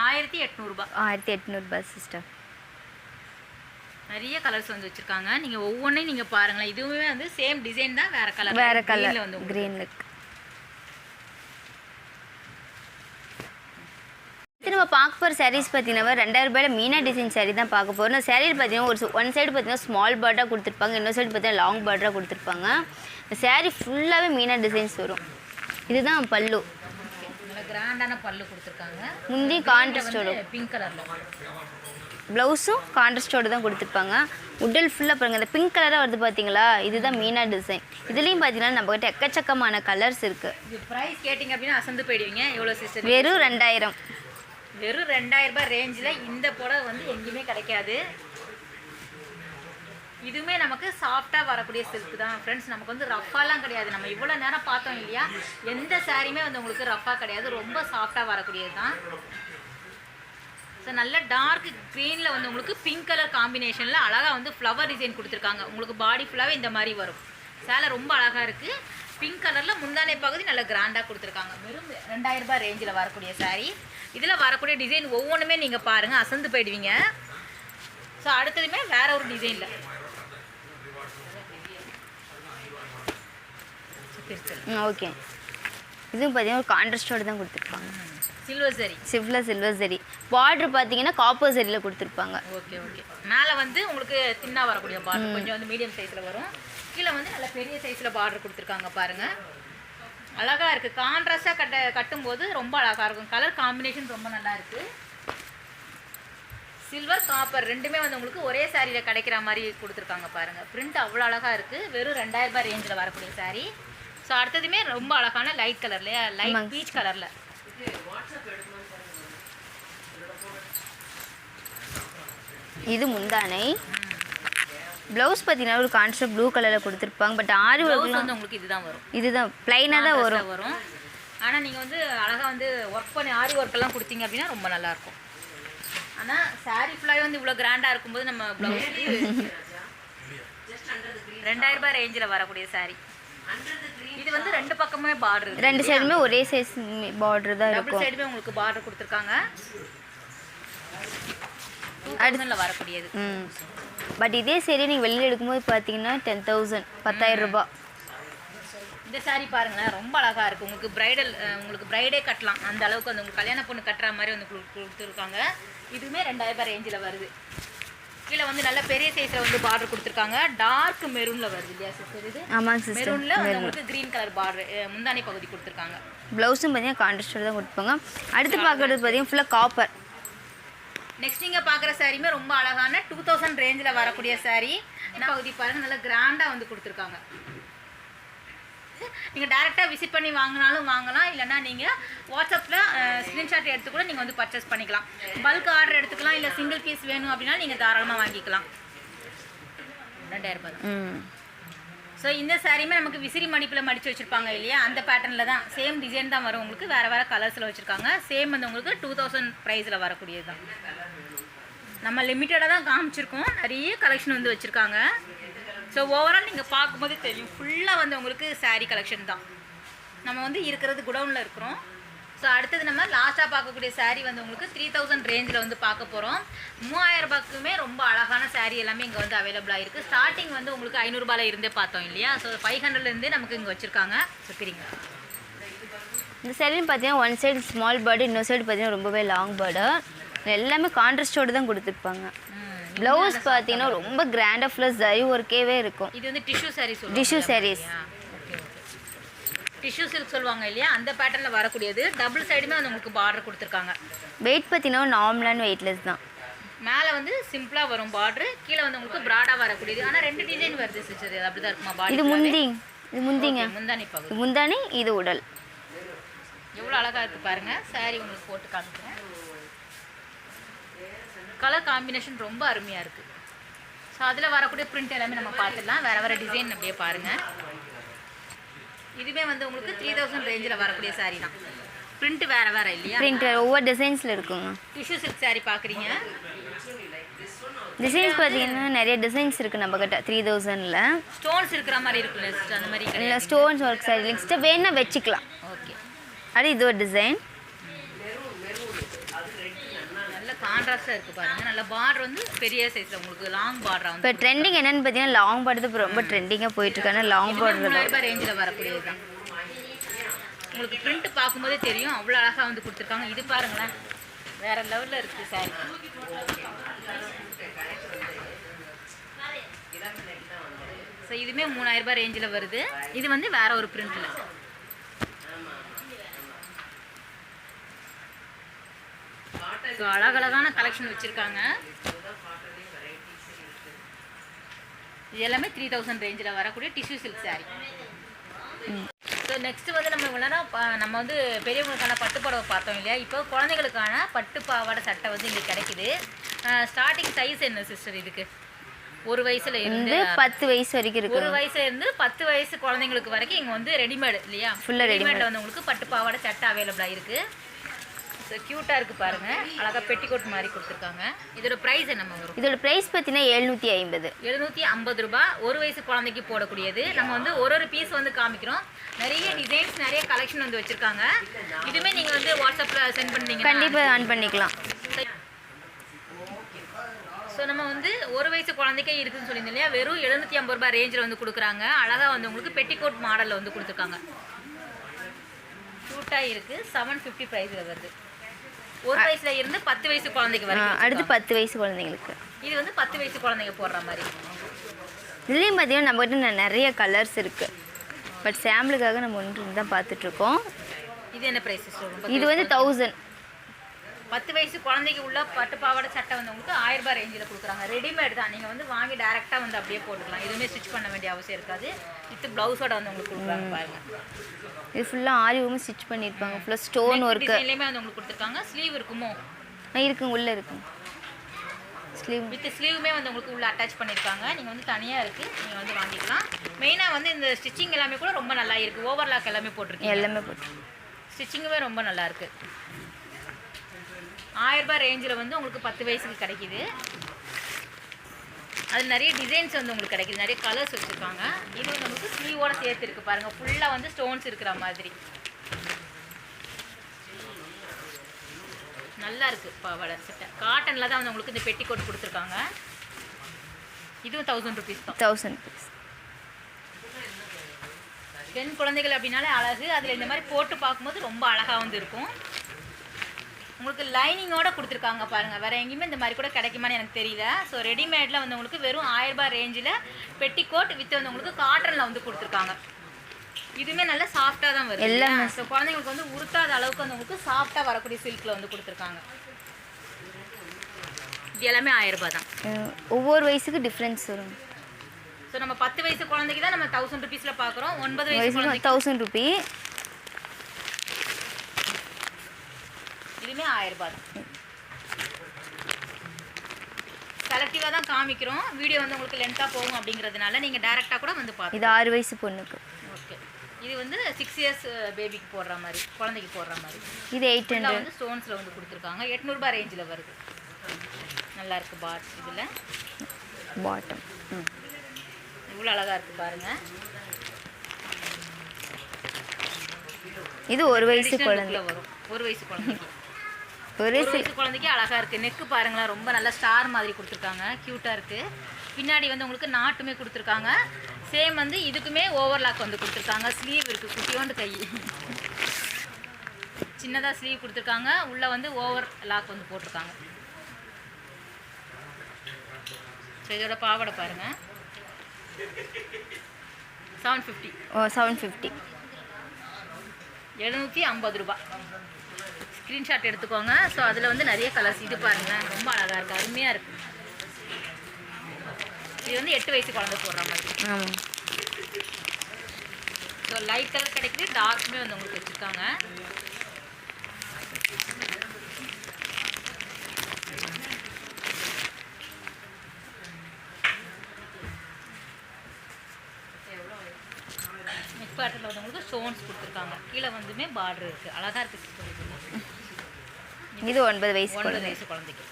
1800. 1800 சிஸ்டர். நிறைய கலர்ஸ் வந்து வச்சுருக்காங்க. நீங்கள் ஒவ்வொன்றையும் நீங்கள் பாருங்களேன். இதுவுமே வந்து சேம் டிசைன் தான், வேறு கலர். வேறு கலர் வந்து க்ரீனில் இருக்கு. நம்ம பார்க்க போகிற சாரீஸ் பார்த்தீங்கன்னா 2000 மீனா டிசைன் சாரீ தான் பார்க்க போகிறோம். இந்த சாரீ பார்த்தீங்கன்னா ஒன் சைடு பார்த்தீங்கன்னா ஸ்மால் பார்டராக கொடுத்துருப்பாங்க, இன்னொரு சைடு பார்த்தீங்கன்னா லாங் பார்டராக கொடுத்துருப்பாங்க. இந்த சாரீ ஃபுல்லாகவே மீனா டிசைன்ஸ் வரும். இதுதான் பல்லு. கிராண்டான பல்லு கொடுத்துருக்காங்க. முந்தி கான்ட்ராஸ்டோட பிங்க் கலரில், ப்ளவுஸும் கான்ட்ராஸ்டோடு தான் கொடுத்துருப்பாங்க. உடல் ஃபுல்லாக பாருங்கள், இந்த பிங்க் கலராக வருது பார்த்தீங்களா, இதுதான் மீனா டிசைன். இதுலேயும் பார்த்தீங்கன்னா நம்மகிட்ட எக்கச்சக்கமான கலர்ஸ் இருக்குது. இது ப்ரைஸ் கேட்டிங்க அப்படின்னா அசந்து போயிடுவீங்க. எவ்வளோ சிஸ்டர்? வெறும் 2000. வெறும் 2000 ரேஞ்சில் இந்த புடவை வந்து எங்கேயுமே கிடைக்காது. இதுவுமே நமக்கு சாஃப்டாக வரக்கூடிய சில்க் தான் ஃப்ரெண்ட்ஸ். நமக்கு வந்து ரஃபாலாம் கிடையாது. நம்ம இவ்வளோ நேரம் பார்த்தோம் இல்லையா, எந்த சாரியுமே வந்து உங்களுக்கு ரஃபாக கிடையாது, ரொம்ப சாஃப்டாக வரக்கூடியது தான். ஸோ நல்ல டார்க் க்ரீனில் வந்து உங்களுக்கு பிங்க் கலர் காம்பினேஷனில் அழகாக வந்து ஃப்ளவர் டிசைன் கொடுத்துருக்காங்க. உங்களுக்கு பாடி ஃபுல்லாகவே இந்த மாதிரி வரும். சேலை ரொம்ப அழகாக இருக்குது. பிங்க் கலரில் முந்தானை பகுதி நல்ல கிராண்டாக கொடுத்துருக்காங்க. வெறும் 2000 ரேஞ்சில் வரக்கூடிய சாரீ. இதில் வரக்கூடிய டிசைன் ஒவ்வொன்றுமே நீங்கள் பாருங்கள், அசந்து போயிடுவீங்க. ஸோ அடுத்ததுமே வேற ஒரு டிசைனில் ஓகே. இதுவும் பார்த்தீங்கன்னா ஒரு கான்ட்ராஸ்டோடு தான் கொடுத்துருப்பாங்க. சில்வர் சரி, சில்வர் சரி. பார்டர் பார்த்தீங்கன்னா காப்பர் சரியில் கொடுத்துருப்பாங்க. Okay okay. மேலே வந்து உங்களுக்கு தின்னா வரக்கூடிய பார்டர், கொஞ்சம் வந்து மீடியம் சைஸில் வரும். கீழே வந்து நல்ல பெரிய சைஸில் பார்டர் கொடுத்துருக்காங்க பாருங்கள். அழகாக இருக்குது. கான்ட்ராஸ்டாக கட்டும்போது ரொம்ப அழகாக இருக்கும். கலர் காம்பினேஷன் ரொம்ப நல்லா இருக்குது. சில்வர் காப்பர் ரெண்டுமே வந்து உங்களுக்கு ஒரே சாரியில் கிடைக்கிற மாதிரி கொடுத்துருக்காங்க பாருங்கள். பிரிண்ட் அவ்வளோ அழகாக இருக்குது. வெறும் 2000 ரேஞ்சில் வரக்கூடிய சாரீ. ஸோ அடுத்ததுமே ரொம்ப அழகான லைட் கலர்லையா, லைட் பீச் கலரில். இது முந்தானை. ப்ளவுஸ் பார்த்தீங்கன்னா ஒரு கான்ட்ராஸ்ட் ப்ளூ கலரில் கொடுத்துருப்பாங்க. பட் ஆரி ஒர்க்லாம் வந்து உங்களுக்கு இதுதான் வரும். இதுதான் ப்ளைனாக தான் வரும். ஆனால் நீங்கள் வந்து அழகாக வந்து ஒர்க் பண்ணி ஆரி ஒர்க்கெல்லாம் கொடுத்தீங்க அப்படின்னா ரொம்ப நல்லாயிருக்கும். ஆனால் சாரீ ஃபுல்லாகவே வந்து இவ்வளோ கிராண்டாக இருக்கும்போது நம்ம ப்ளவுஸுக்கு 2000 ரூபாய் ரேஞ்சில் வரக்கூடிய சாரீ. இது வந்து 2 பக்கமே பார்டர், 2 சைடுமே ஒரே சைஸ் பார்டர் தான் இருக்கும். டபுள் சைடுமே உங்களுக்கு பார்டர் கொடுத்துருக்காங்க. 2000 வரக்கூடியது. பட் இதே சரி நீங்கள் வெளியில் எடுக்கும்போது பார்த்தீங்கன்னா 10,000 10,000 ரூபாய். இந்த சாரீ பாருங்களேன், ரொம்ப அழகாக இருக்குது. உங்களுக்கு ப்ரைடல், உங்களுக்கு ப்ரைடே கட்டலாம் அந்த அளவுக்கு வந்து உங்களுக்கு கல்யாண பொண்ணு கட்டுற மாதிரி வந்து கொடுத்துருக்காங்க. இதுவுமே 2000 ரூபாய் ரேஞ்சில் வருது. கீழே வந்து நல்ல பெரிய சைஸில் வந்து பார்டர் கொடுத்துருக்காங்க. டார்க் மெரூனில் வருது இல்லையா சிஸ்டர்? இது ஆமாங்க சிஸ்டர். மெரூனில் வந்து உங்களுக்கு க்ரீன் கலர் பார்டர் முந்தானி பகுதி கொடுத்துருக்காங்க. ப்ளவுஸும் பார்த்தீங்கன்னா கான்ட்ராஸ்டோட தான் கொடுப்பாங்க. அடுத்து பார்க்குறது பார்த்தீங்கன்னா ஃபுல்லாக காப்பர். நெக்ஸ்ட் நீங்கள் பார்க்குற சாரியுமே ரொம்ப அழகான 2000 ரேஞ்சில் வரக்கூடிய சாரீ. பகுதி பாருங்கள், நல்லா கிராண்டாக வந்து கொடுத்துருக்காங்க. நீங்கள் டேரெக்டாக விசிட் பண்ணி வாங்கினாலும் வாங்கலாம், இல்லைனா நீங்கள் வாட்ஸ்அப்பில் ஸ்க்ரீன்ஷாட் எடுத்து கூட நீங்கள் வந்து பர்ச்சேஸ் பண்ணிக்கலாம். பல்க் ஆர்டர் எடுத்துக்கலாம், இல்லை சிங்கிள் பீஸ் வேணும் அப்படின்னா நீங்கள் தாராளமாக வாங்கிக்கலாம். 2000 ரூபாய் தான். ஸோ இந்த சாரியுமே நமக்கு விசிறி மடிப்பில் மடித்து வச்சுருப்பாங்க இல்லையா, அந்த பேட்டர்னில் தான் சேம் டிசைன் தான் வரும். உங்களுக்கு வேறு வேறு கலர்ஸில் வச்சுருக்காங்க. சேம் வந்து உங்களுக்கு 2000 ப்ரைஸில் வரக்கூடியது தான். நம்ம லிமிட்டடாக தான் காமிச்சிருக்கோம், நிறைய கலெக்ஷன் வந்து வச்சுருக்காங்க. ஸோ ஓவரால் நீங்கள் பார்க்கும்போது தெரியும், ஃபுல்லாக வந்து உங்களுக்கு சாரீ கலெக்ஷன் தான். நம்ம வந்து இருக்கிறது குடவுனில் இருக்கிறோம். ஸோ அடுத்தது நம்ம லாஸ்ட்டாக பார்க்கக்கூடிய சாரீ வந்து உங்களுக்கு 3000 ரேஞ்சில் வந்து பார்க்க போகிறோம். 3000 ரூபாய்க்குமே ரொம்ப அழகான சாரீ எல்லாமே இங்கே வந்து அவைலபிளாக இருக்குது. ஸ்டார்டிங் வந்து உங்களுக்கு 500 ரூபாயில் இருந்தே பார்த்தோம் இல்லையா. ஸோ 500லேருந்தே நமக்கு இங்கே வச்சுருக்காங்க. சரிங்க, இந்த சாரின்னு பார்த்தீங்கன்னா ஒன் சைடு ஸ்மால் பேர்டு, இன்னொரு சைடு பார்த்தீங்கன்னா ரொம்பவே லாங் பேர்டு. எல்லாமே கான்ட்ராஸ்டோடு தான் கொடுத்துருப்பாங்க. ப்ளவுஸ் பார்த்தீங்கன்னா ரொம்ப கிராண்டாக ஃபுல்லாக ஜரி ஒர்க்கேவே இருக்கும். இது வந்து டிஷ்யூ சாரீ சொல்லுவாங்க. டிஷ்யூ சாரீஸ், டிஷ்யூ சில்க் சொல்லுவாங்க இல்லையா, அந்த பேட்டர்னில் வரக்கூடியது. டபுள் சைடுமே வந்து உங்களுக்கு பார்டர் கொடுத்துருக்காங்க. வெயிட் பார்த்தீங்கன்னா நார்மலான வெயிட்லெஸ் தான். மேலே வந்து சிம்பிளாக வரும் பார்டர், கீழே வந்து உங்களுக்கு ப்ராடாக வரக்கூடியது. ஆனால் 2 டிசைன் வருது சிஸ்டர், இது அப்படி தான் இருக்குமா? பாடி இது முந்திங்க முந்தானி பகுதி. முந்தானி, இது உடல். எவ்வளோ அழகாக இருக்குது பாருங்கள். சாரீ உங்களுக்கு போட்டு காமிக்கிறேன். கலர் காம்பினேஷன் ரொம்ப அருமையாக இருக்குது. ஸோ அதில் வரக்கூடிய பிரிண்ட் எல்லாமே நம்ம பார்த்துடலாம். வேறு வேறு டிசைன் அப்படியே பாருங்கள். இதுவே வந்து உங்களுக்கு 3000 ரேஞ்சில் வரக்கூடிய சாரீ தான். பிரிண்ட் வேறு வேறு இல்லையா? பிரிண்ட் ஒவ்வொரு டிசைன்ஸில் இருக்குங்க. டிஷ்யூ சில்க் சாரீ பார்க்குறீங்க. டிசைன்ஸ் பார்த்தீங்கன்னா நிறைய டிசைன்ஸ் இருக்குது நம்ம கிட்ட 3000ல். ஸ்டோன்ஸ் இருக்கிற மாதிரி இருக்குல்ல சிஸ்டர், அந்த மாதிரி இல்லை ஸ்டோன்ஸ் ஒர்க் சாரி நெக்ஸ்ட்டு வேணா வச்சுக்கலாம். ஓகே, அது இது ஒரு டிசைன். நல்ல கான்ட்ராஸ்டாக இருக்குது பாருங்கள். நல்ல பார்டர் வந்து பெரிய சைஸில் உங்களுக்கு லாங் பார்டராக வந்து. இப்போ ட்ரெண்டிங் என்னென்னு பார்த்தீங்கன்னா லாங் பார்டர் இப்போ ரொம்ப ட்ரெண்டிங்காக போயிட்டுருக்காங்க. லாங் பார்டர் 3000 ரூபாய் ரேஞ்சில் வரக்கூடியது தான். உங்களுக்கு பிரிண்ட் பார்க்கும்போதே தெரியும், அவ்வளோ அழகாக வந்து கொடுத்துருக்காங்க. இது பாருங்களேன், வேறு லெவலில் இருக்குது சாரி. ஸோ இதுவுமே 3000 ரூபாய் ரேஞ்சில் வருது. இது வந்து வேற ஒரு பிரிண்டில். ஸோ அழகழகான கலெக்ஷன் வச்சுருக்காங்க. இது எல்லாமே 3000 ரேஞ்சில் வரக்கூடிய tissue silk sorry. So next வந்து நம்ம வந்து பெரியவங்களுக்கான பட்டு புடவை பார்த்தோம் இல்லையா. இப்போ குழந்தைகளுக்கான பட்டு பாவாடை சட்டை வந்து இங்கே கிடைக்குது. ஸ்டார்டிங் சைஸ் என்ன சிஸ்டர் இதுக்கு? 1 வயசுல இருந்து 10 வயசு வரைக்கும் இருக்கு. 1 வயசுல இருந்து 10 வயசு குழந்தைங்களுக்கு வரைக்கும் இங்கே வந்து ரெடிமேடு இல்லையா, ஃபுல்லாக ரெடிமேட் வந்து உங்களுக்கு பட்டு பாவாடை சட்டை அவைலபிளாக இருக்குது. ஸோ க்யூட்டாக இருக்குது பாருங்கள், அழகாக பெட்டிக்கோட் மாதிரி கொடுத்துருக்காங்க. இதோட ப்ரைஸ் என்னம்மா வரும்? இதோட ப்ரைஸ் பார்த்தீங்கன்னா 750. 750 ரூபாய். 1 வயசு குழந்தைக்கு போடக்கூடியது. நம்ம வந்து ஒரு பீஸ் வந்து காமிக்கிறோம். நிறைய டிசைன்ஸ், நிறைய கலெக்ஷன் வந்து வச்சுருக்காங்க. இதுவுமே நீங்கள் வந்து வாட்ஸ்அப்பில் சென்ட் பண்ணீங்க, கண்டிப்பாக ஆன் பண்ணிக்கலாம். ஸோ நம்ம வந்து 1 வயசு குழந்தைக்கே இருக்குதுன்னு சொல்லியிருந்தோம் இல்லையா, வெறும் 750 ரூபாய் ரேஞ்சில் வந்து கொடுக்குறாங்க. அழகாக வந்து உங்களுக்கு பெட்டிக்கோட் மாடலில் வந்து கொடுத்துருக்காங்க. க்யூட்டாக இருக்குது. 750 ப்ரைஸில் வருது. 1 வயசுல இருந்து 10 வயசு குழந்தைக்கு வரைக்கும். அடுத்து 10 வயசு குழந்தைங்களுக்கு. இது வந்து 10 வயசு குழந்தைங்க போடுற மாதிரி. இதுலேயும் பார்த்தீங்கன்னா நம்மகிட்ட நிறைய கலர்ஸ் இருக்குது. பட் சாம்பிளுக்காக நம்ம ஒன்று தான் பார்த்துட்ருக்கோம். இது என்ன ப்ரைஸ் சொல்லுங்கள்? இது வந்து 1000. 10 வயசு குழந்தைக்கு உள்ள பட்டு பாவாடை சட்டை வந்து உங்களுக்கு 1000 ரூபாய் ரேஞ்சில் கொடுக்குறாங்க. ரெடிமேட் தான். நீங்கள் வந்து வாங்கி டேரெக்டாக வந்து அப்படியே போட்டுக்கலாம். எதுவுமே ஸ்டிச் பண்ண வேண்டிய அவசியம் இருக்காது. வித் ப்ளவுஸோட வந்து உங்களுக்கு கொடுக்குறாங்க பாருங்கள். இது ஃபுல்லாக ஆரி ஒர்க்கும் ஸ்டிச் பண்ணியிருப்பாங்க. ஃபுல்லாக ஸ்டோன் ஒர்க்கு எல்லாமே வந்து உங்களுக்கு கொடுத்துருக்காங்க. ஸ்லீவ் இருக்குமோ? இருக்குங்க, உள்ளே இருக்குங்க. ஸ்லீவ் வித் ஸ்லீவுமே வந்து உங்களுக்கு உள்ள அட்டாச் பண்ணியிருக்காங்க. நீங்கள் வந்து தனியாக இருக்குது, நீங்கள் வந்து வாங்கிக்கலாம். மெயினாக வந்து இந்த ஸ்டிச்சிங் எல்லாமே கூட ரொம்ப நல்லா இருக்குது. ஓவர்லாக் எல்லாமே போட்டிருக்கீங்க. எல்லாமே போட்டு ஸ்டிச்சிங்குமே ரொம்ப நல்லா இருக்குது. 1000 ரூபாய் ரேஞ்சில் வந்து உங்களுக்கு 10 வயசுக்கு கிடைக்கிது. அது நிறைய டிசைன்ஸ் வந்து உங்களுக்கு கிடைக்குது, நிறைய கலர்ஸ் வச்சுருக்காங்க. இது வந்து நமக்கு ஸ்லீவோட சேர்த்து இருக்குது பாருங்கள், ஃபுல்லாக வந்து ஸ்டோன்ஸ் இருக்கிற மாதிரி நல்லா இருக்குது. பாவாடை சட்டை காட்டனில் தான் வந்து உங்களுக்கு இந்த பெட்டிக்கோட் கொடுத்துருக்காங்க. இதுவும் 1000 ருபீஸ் தான். 1000 rupees. பெண் குழந்தைகள் அப்படின்னாலே அழகு. அதில் இந்த மாதிரி போட்டு பார்க்கும்போது ரொம்ப அழகாக வந்து இருக்கும். உங்களுக்கு லைனிங்கோடு கொடுத்துருக்காங்க பாருங்கள். வேறு எங்கேயுமே இந்த மாதிரி கூட கிடைக்குமான்னு எனக்கு தெரியல. ஸோ ரெடிமேடில் வந்து உங்களுக்கு வெறும் 1000 ரூபாய் ரேஞ்சில் பெட்டிக்கோட் வித் வந்து உங்களுக்கு காட்டனில் வந்து கொடுத்துருக்காங்க. இதுவுமே நல்லா சாஃப்டாக தான் வருது எல்லாமே. ஸோ குழந்தைங்களுக்கு வந்து உருத்தாத அளவுக்கு வந்து உங்களுக்கு சாஃப்டாக வரக்கூடிய சில்கில் வந்து கொடுத்துருக்காங்க. இது எல்லாமே 1000 ரூபாய் தான். ஒவ்வொரு வயசுக்கு டிஃப்ரென்ஸ் வரும். ஸோ நம்ம 10 வயசு குழந்தைக்கு தான் நம்ம 1000 ருபீஸில் பார்க்குறோம். 9 வயசு குழந்தைக்கு 1000 rupees. இதுவுமே 1000 ரூபாய் தான். செலக்டிவாக தான் காமிக்கிறோம். வீடியோ வந்து உங்களுக்கு லென்த்தாக போகும் அப்படிங்கிறதுனால நீங்கள் டேரெக்டாக கூட வந்து பார்த்து. இது 6 வயசு பொண்ணுக்கு. ஓகே. இது வந்து 6 இயர்ஸ் பேபிக்கு போடுற மாதிரி, குழந்தைக்கு போடுற மாதிரி. இது 800 வந்து ஸ்டோன்ஸில் வந்து கொடுத்துருக்காங்க. 800 ரூபாய் ரேஞ்சில் வருது. நல்லா இருக்குது பாட். இதில் பாட்டம் இவ்வளோ அழகாக இருக்குது பாருங்கள். இது ஒரு வயசு குழந்தை வரும். ஒரு வயசு குழந்தைக்கு ஒரு வயசு குழந்தைக்கு அழகாக இருக்குது. நெக்கு பாருங்களேன், ரொம்ப நல்லா ஸ்டார் மாதிரி கொடுத்துருக்காங்க. க்யூட்டாக இருக்குது. பின்னாடி வந்து உங்களுக்கு நாட்டுமே கொடுத்துருக்காங்க. சேம் வந்து இதுக்குமே ஓவர்லாக் வந்து கொடுத்துருக்காங்க. ஸ்லீவ் இருக்குது, குட்டியோண்டு கை சின்னதாக ஸ்லீவ் கொடுத்துருக்காங்க. உள்ளே வந்து ஓவர் லாக் வந்து போட்டிருக்காங்க. ஸோ இதோட பாவாடை பாருங்கள். 750. 750. 750 ரூபாய். ஸ்க்ரீன்ஷாட் எடுத்துக்கோங்க. ஸோ அதில் வந்து நிறைய கலர்ஸ். இது பாருங்கள், ரொம்ப அழகாக இருக்குது, அருமையாக இருக்குது. இது வந்து 8 வயசு குழந்தை போடுற மாதிரி. ஸோ லைட் கலர் கிடைக்குது, டார்க்குமே வந்து உங்களுக்கு வச்சுருக்காங்க. நெக் பேட்டர்னில் வந்து உங்களுக்கு ஸ்டோன்ஸ் கொடுத்துருக்காங்க. கீழே வந்துமே பார்டர் இருக்குது, அழகாக இருக்குது. இது 9 வயசு 9 வயசு குழந்தைக்கு.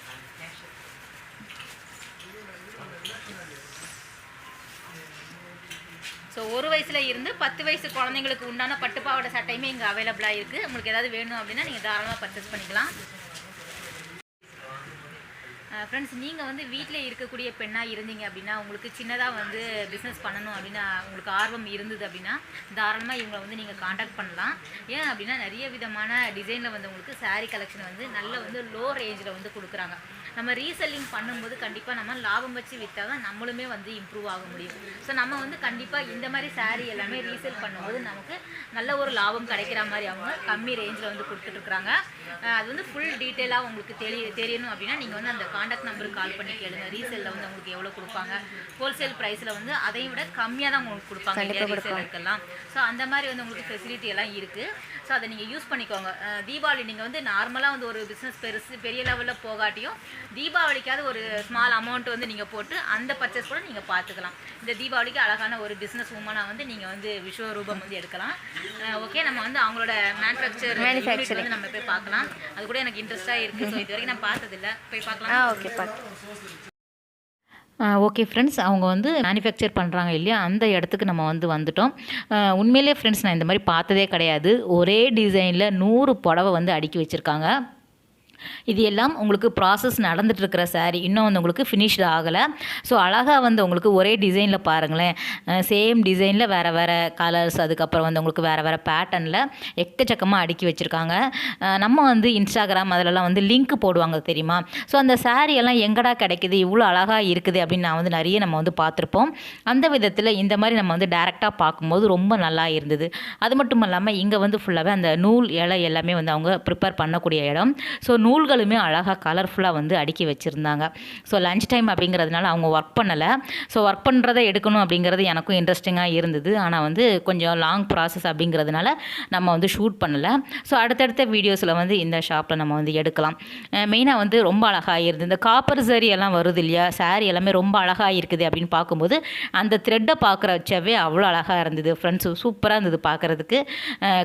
ஸோ 1 வயசுல இருந்து 10 வயசு குழந்தைங்களுக்கு உண்டான பட்டுப்பாவோட சட்டையுமே இங்கே அவைலபிளாக இருக்குது. உங்களுக்கு ஏதாவது வேணும் அப்படின்னா நீங்கள் தாராளமாக பர்ச்சேஸ் பண்ணிக்கலாம். ஃப்ரெண்ட்ஸ், நீங்கள் வந்து வீட்டில் இருக்கக்கூடிய பெண்ணாக இருந்தீங்க அப்படின்னா, உங்களுக்கு சின்னதாக வந்து பிஸ்னஸ் பண்ணணும் அப்படின்னா உங்களுக்கு ஆர்வம் இருந்தது அப்படின்னா தாராளமாக இவங்களை வந்து நீங்கள் காண்டாக்ட் பண்ணலாம். ஏன் அப்படின்னா நிறைய விதமான டிசைனில் வந்து உங்களுக்கு சாரீ கலெக்ஷன் வந்து நல்ல வந்து லோ ரேஞ்சில் வந்து கொடுக்குறாங்க. நம்ம ரீசெல்லிங் பண்ணும்போது கண்டிப்பாக நம்ம லாபம் வச்சு விற்றால் தான் நம்மளுமே வந்து இம்ப்ரூவ் ஆக முடியும். ஸோ நம்ம வந்து கண்டிப்பாக இந்த மாதிரி சாரீ எல்லாமே ரீசேல் பண்ணும்போது நமக்கு நல்ல ஒரு லாபம் கிடைக்கிற மாதிரி அவங்க கம்மி ரேஞ்சில் வந்து கொடுத்துட்ருக்குறாங்க. அது வந்து ஃபுல் டீட்டெயிலாக உங்களுக்கு தெரியணும் அப்படின்னா நீங்கள் வந்து அந்த காண்டாக்ட் நம்பருக்கு கால் பண்ணி கேளுங்க. ரீசேலில் வந்து உங்களுக்கு எவ்வளோ கொடுப்பாங்க, ஹோல்சேல் ப்ரைஸில் வந்து அதையும் விட கம்மியாக தான் உங்களுக்கு கொடுப்பாங்க ரீசேலருக்கெல்லாம். ஸோ அந்த மாதிரி வந்து உங்களுக்கு ஃபெசிலிட்டி எல்லாம் இருக்குது. ஸோ அதை நீங்கள் யூஸ் பண்ணிக்கோங்க. தீபாவளி நீங்கள் வந்து நார்மலாக வந்து ஒரு பிஸ்னஸ் பெரிய லெவலில் போகாட்டியும் தீபாவளிக்காவது ஒரு ஸ்மால் அமௌண்ட் வந்து நீங்கள் போட்டு அந்த பர்ச்சேஸ் கூட நீங்கள் பார்த்துக்கலாம். இந்த தீபாவளிக்கு அழகான ஒரு பிஸ்னஸ் உமனாக வந்து நீங்கள் வந்து விஸ்வரூபம் வந்து எடுக்கலாம். ஓகே, நம்ம வந்து அவங்களோட மேனுஃபேக்சர் வந்து நம்ம போய் பார்க்கலாம். அது கூட எனக்கு இன்ட்ரெஸ்ட்டாக இருக்குது. ஸோ இது வரைக்கும் நான் பார்த்ததில்லை, போய் பார்க்கலாம். ஓகே, ஓகே ஃப்ரெண்ட்ஸ், அவங்க வந்து மேனுஃபேக்சர் பண்ணுறாங்க இல்லையா, அந்த இடத்துக்கு நம்ம வந்துட்டோம். உண்மையிலே ஃப்ரெண்ட்ஸ், நான் இந்த மாதிரி பார்த்ததே கிடையாது. ஒரே டிசைனில் 100 புடவை வந்து அடுக்கி வச்சுருக்காங்க. இது எல்லாம் உங்களுக்கு ப்ராசஸ் நடந்துகிட்ருக்கிற சாரீ, இன்னும் வந்து உங்களுக்கு ஃபினிஷ்டு ஆகலை. ஸோ அழகாக வந்து உங்களுக்கு ஒரே டிசைனில் பாருங்களேன், சேம் டிசைனில் வேறு வேறு கலர்ஸ், அதுக்கப்புறம் வந்து உங்களுக்கு வேறு வேறு பேட்டர்னில் எக்கச்சக்கமாக அடுக்கி வச்சுருக்காங்க. நம்ம வந்து இன்ஸ்டாகிராம் அதிலலாம் வந்து லிங்க் போடுவாங்க தெரியுமா. ஸோ அந்த சாரீ எல்லாம் எங்கடா கிடைக்குது, இவ்வளோ அழகாக இருக்குது அப்படின்னு நான் வந்து நிறைய நம்ம வந்து பார்த்துருப்போம். அந்த விதத்தில் இந்த மாதிரி நம்ம வந்து டேரெக்டாக பார்க்கும்போது ரொம்ப நல்லா இருந்தது. அது மட்டும் இல்லாமல் இங்கே வந்து ஃபுல்லாகவே அந்த நூல் இலை எல்லாமே வந்து அவங்க ப்ரிப்பேர் பண்ணக்கூடிய இடம். ஸோ நூல்களுமே அழகாக கலர்ஃபுல்லாக வந்து அடுக்கி வச்சுருந்தாங்க. ஸோ லஞ்ச் டைம் அப்படிங்கிறதுனால அவங்க ஒர்க் பண்ணலை. ஸோ ஒர்க் பண்ணுறதை எடுக்கணும் அப்படிங்கிறது எனக்கும் இன்ட்ரெஸ்டிங்காக இருந்தது. ஆனால் வந்து கொஞ்சம் லாங் ப்ராசஸ் அப்படிங்கிறதுனால நம்ம வந்து ஷூட் பண்ணலை. ஸோ அடுத்தடுத்த வீடியோஸில் வந்து இந்த ஷாப்பில் நம்ம வந்து எடுக்கலாம். மெயினாக வந்து ரொம்ப அழகாக இருந்தது. இந்த காப்பர் சரி எல்லாம் வருது இல்லையா, சாரீ எல்லாமே ரொம்ப அழகாக இருக்குது அப்படின்னு பார்க்கும்போது அந்த த்ரெட்டை பார்க்குற வச்சவே அவ்வளோ அழகாக இருந்தது ஃப்ரெண்ட்ஸ். சூப்பராக இருந்தது பார்க்குறதுக்கு,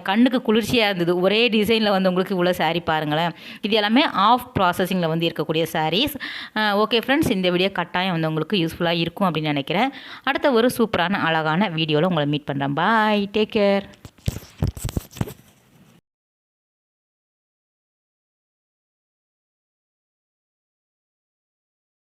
கண்ணுக்கு குளிர்ச்சியாக இருந்தது. ஒரே டிசைனில் வந்து உங்களுக்கு இவ்வளோ சாரீ பாருங்களேன். இது எல்லாமே ஆஃப் ப்ராசஸிங்கில் வந்து இருக்கக்கூடிய சாரீஸ். ஓகே ஃப்ரெண்ட்ஸ், இந்த வீடியோ கட்டாயம் வந்து உங்களுக்கு யூஸ்ஃபுல்லாக இருக்கும் அப்படின்னு நினைக்கிறேன். அடுத்த ஒரு சூப்பரான அழகான வீடியோவில் உங்களை மீட் பண்ணுறேன். பாய், டேக் கேர்.